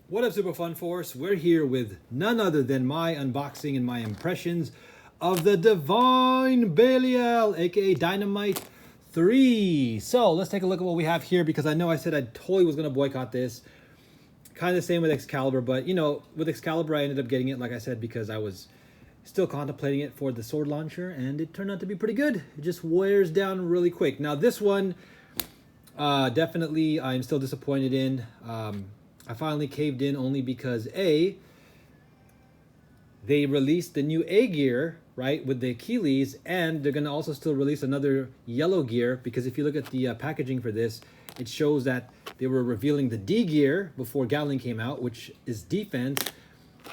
What up, Super Fun Force? We're here with none other than my unboxing and my impressions of the Divine Belfyre, aka Dynamite 3. So let's take a look at what we have here, because I know I said I totally was going to boycott this. Kind of the same with Excalibur, but you know, with Excalibur I ended up getting it, like I said, because I was still contemplating it for the sword launcher, and it turned out to be pretty good. It just wears down really quick. Now this one, definitely I'm still disappointed in. I finally caved in only because they released the new A gear, right, with the Achilles, and they're going to also still release another yellow gear, because if you look at the packaging for this, it shows that they were revealing the D gear before Gatling came out, which is defense,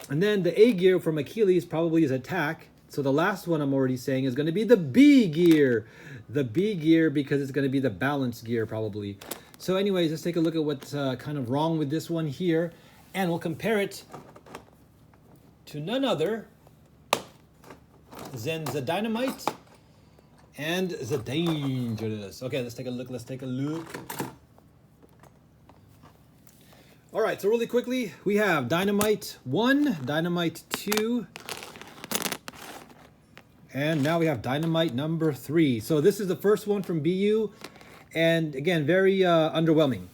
and then the A gear from Achilles probably is attack. So the last one I'm already saying is going to be the B gear. The B gear, because it's going to be the balance gear probably. So anyways, let's take a look at what's kind of wrong with this one here, and we'll compare it to none other than the Dynamite and the Dangerous. Okay, let's take a look. All right, so really quickly, we have Dynamite 1, Dynamite 2, and now we have Dynamite number 3. So this is the first one from BU, and again, very underwhelming.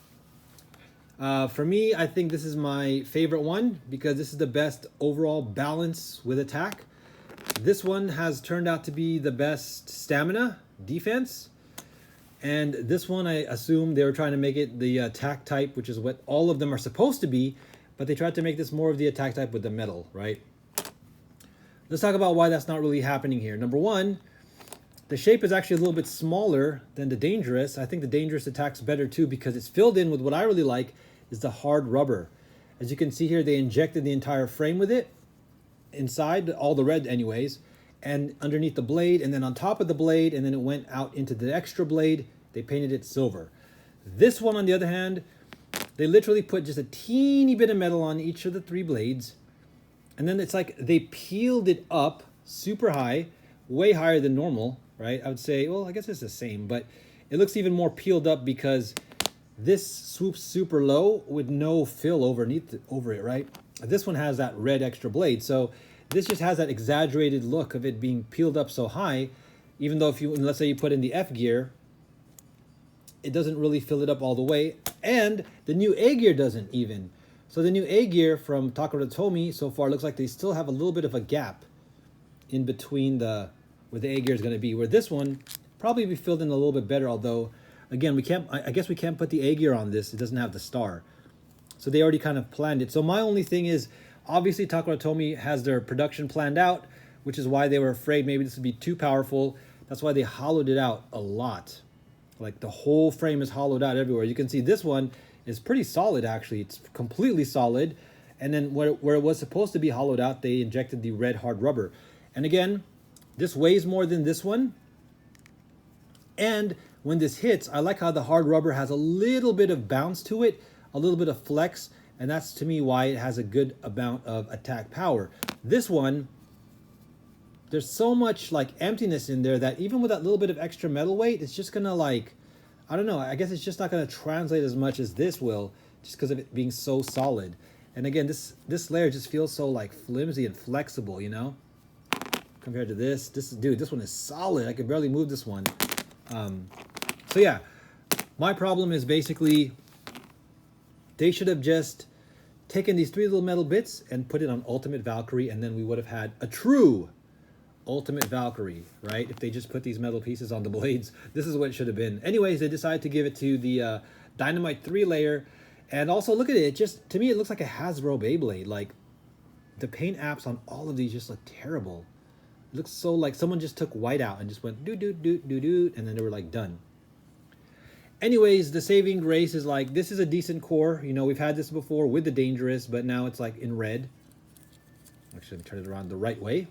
For me, I think this is my favorite one, because this is the best overall balance with attack. This one has turned out to be the best stamina, defense, and this one, I assume they were trying to make it the attack type, which is what all of them are supposed to be, but they tried to make this more of the attack type with the metal, right? Let's talk about why that's not really happening here. Number one, the shape is actually a little bit smaller than the Dangerous. I think the Dangerous attacks better too, because it's filled in with what I really like is the hard rubber. As you can see here, they injected the entire frame with it, inside, all the red anyways, and underneath the blade, and then on top of the blade, and then it went out into the extra blade. They painted it silver. This one, on the other hand, they literally put just a teeny bit of metal on each of the 3 blades, and then it's like they peeled it up super high, way higher than normal, right? I would say, well, I guess it's the same, but it looks even more peeled up because this swoops super low with no fill over it, right? This one has that red extra blade, so this just has that exaggerated look of it being peeled up so high, even though if you, let's say you put in the F gear, it doesn't really fill it up all the way, and the new A gear doesn't even. So the new A gear from Takara Tomy so far looks like they still have a little bit of a gap in between the where the A gear is going to be, where this one probably be filled in a little bit better, although again, I guess we can't put the A gear on this. It doesn't have the star. So they already kind of planned it. So my only thing is, obviously Takara Tomy has their production planned out, which is why they were afraid maybe this would be too powerful. That's why they hollowed it out a lot. Like the whole frame is hollowed out everywhere. You can see this one is pretty solid, actually. It's completely solid. And then where it was supposed to be hollowed out, they injected the red hard rubber. And again, this weighs more than this one. And when this hits, I like how the hard rubber has a little bit of bounce to it, a little bit of flex, and that's to me why it has a good amount of attack power. This one, there's so much like emptiness in there that even with that little bit of extra metal weight, it's just gonna, like, I don't know, I guess it's just not gonna translate as much as this will, just because of it being so solid. And again, this layer just feels so like flimsy and flexible, you know, compared to this. Dude, this one is solid. I could barely move this one. So yeah, my problem is basically they should have just taken these 3 little metal bits and put it on Ultimate Valkyrie, and then we would have had a true Ultimate Valkyrie, right? If they just put these metal pieces on the blades, this is what it should have been. Anyways, they decided to give it to the Dynamite 3 layer, and also look at it. Just, to me, it looks like a Hasbro Beyblade. Like, the paint apps on all of these just look terrible. It looks so like someone just took white out and just went do, and then they were like done. Anyways, the saving grace is like, this is a decent core. You know, we've had this before with the Dangerous, but now it's like in red. Actually, let me turn it around the right way.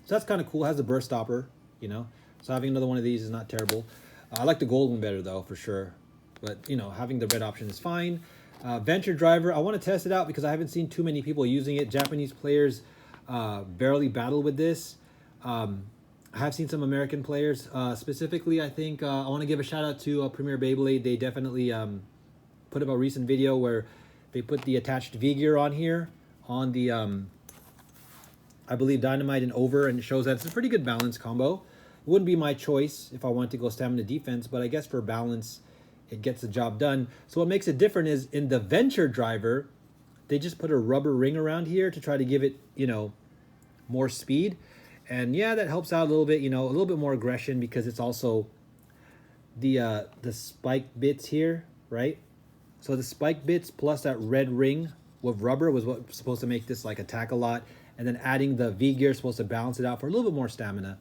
So that's kind of cool. It has a burst stopper, you know. So having another one of these is not terrible. I like the gold one better though, for sure. But, you know, having the red option is fine. Venture Driver, I want to test it out because I haven't seen too many people using it. Japanese players barely battle with this. I have seen some American players. Specifically, I think I want to give a shout out to Premier Beyblade. They definitely put up a recent video where They put the attached V gear on here on the, I believe, Dynamite and Over, and it shows that it's a pretty good balance combo. It wouldn't be my choice if I wanted to go stamina defense, but I guess for balance, it gets the job done. So what makes it different is in the Venture driver, they just put a rubber ring around here to try to give it, you know, more speed. And yeah, that helps out a little bit, you know, a little bit more aggression, because it's also the spike bits here, right? So the spike bits plus that red ring with rubber was what was supposed to make this like attack a lot. And then adding the V gear is supposed to balance it out for a little bit more stamina.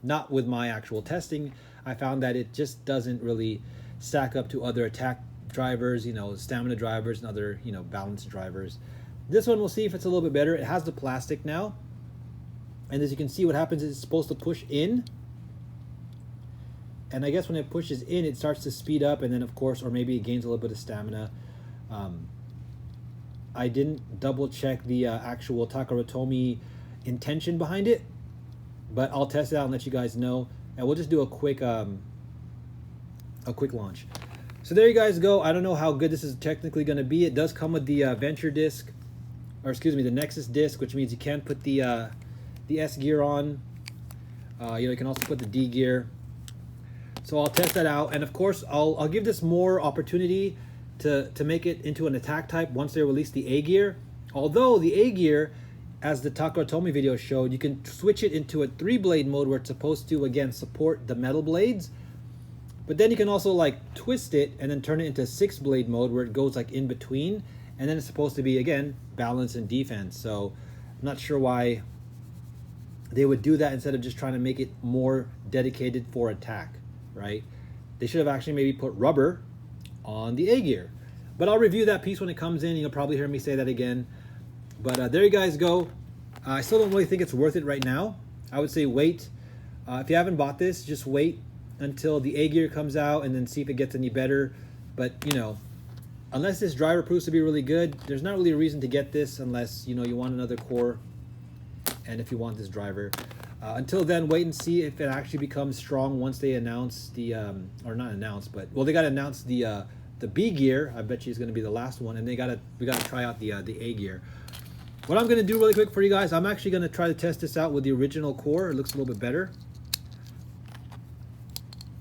Not with my actual testing. I found that it just doesn't really stack up to other attack drivers, you know, stamina drivers and other, you know, balance drivers. This one, we'll see if it's a little bit better. It has the plastic now. And as you can see, what happens is it's supposed to push in. And I guess when it pushes in, it starts to speed up, and then of course, or maybe it gains a little bit of stamina. I didn't double check the actual Takara intention behind it, but I'll test it out and let you guys know. And we'll just do a quick launch. So there you guys go. I don't know how good this is technically going to be. It does come with the Venture disc, or excuse me, the Nexus disc, which means you can put the S gear on. You know, you can also put the D gear. So I'll test that out, and of course I'll give this more opportunity to make it into an attack type once they release the A gear. Although the A gear, as the Takara video showed, you can switch it into a 3-blade mode where it's supposed to again support the metal blades. But then you can also like twist it and then turn it into 6-blade mode where it goes like in between, and then it's supposed to be again balance and defense. So I'm not sure why they would do that instead of just trying to make it more dedicated for attack, right? They should have actually maybe put rubber on the A gear. But I'll review that piece when it comes in. You'll probably hear me say that again. But there you guys go. I still don't really think it's worth it right now. I would say wait. If you haven't bought this, just wait until the A gear comes out and then see if it gets any better. But, you know, unless this driver proves to be really good, there's not really a reason to get this unless, you know, you want another core and if you want this driver. Until then, wait and see if it actually becomes strong once they announce the, or not announce, but, well, they got to announce the B gear. I bet you is going to be the last one, and we got to try out the A gear. What I'm going to do really quick for you guys, I'm actually going to try to test this out with the original core. It looks a little bit better.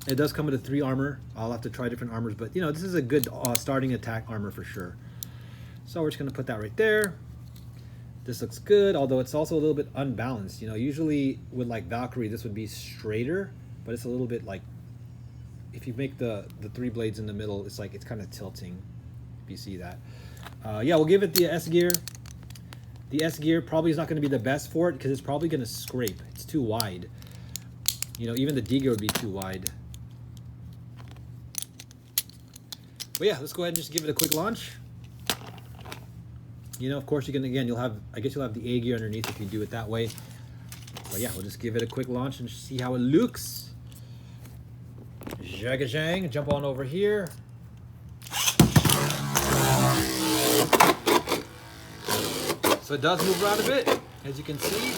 It does come with a 3 armor. I'll have to try different armors, but you know, this is a good starting attack armor for sure. So we're just going to put that right there. This looks good, although it's also a little bit unbalanced. You know, usually with like Valkyrie, this would be straighter, but it's a little bit like, if you make the 3 blades in the middle, it's like, it's kind of tilting, if you see that. Yeah, we'll give it the S gear. The S gear probably is not going to be the best for it because it's probably going to scrape. It's too wide. You know, even the D gear would be too wide. But yeah, let's go ahead and just give it a quick launch. You know, of course, you can, again, I guess you'll have the A gear underneath if you do it that way. But yeah, we'll just give it a quick launch and see how it looks. Zhang, jump on over here. So it does move around a bit, as you can see.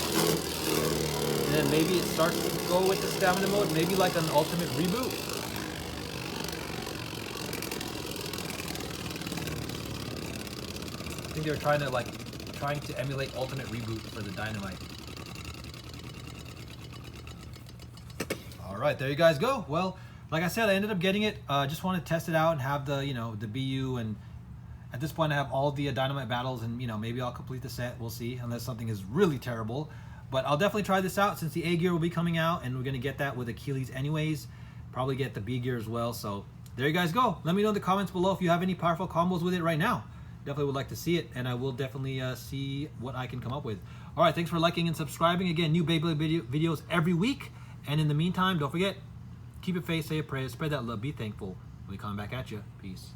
And then maybe it starts to go with the stamina mode, maybe like an ultimate reboot. I think they were trying to emulate ultimate reboot for the Dynamite. All right, there you guys go. Well, like I said, I ended up getting it. Just want to test it out and have the, you know, the BU, and at this point I have all the Dynamite battles, and you know, maybe I'll complete the set. We'll see, unless something is really terrible. But I'll definitely try this out since the A gear will be coming out, and we're gonna get that with Achilles anyways. Probably get the B gear as well. So there you guys go. Let me know in the comments below if you have any powerful combos with it right now. Definitely would like to see it, and I will definitely see what I can come up with. All right, thanks for liking and subscribing. Again, new Beyblade videos every week. And in the meantime, don't forget, keep your faith, say a prayer, spread that love, be thankful. We'll be coming back at you. Peace.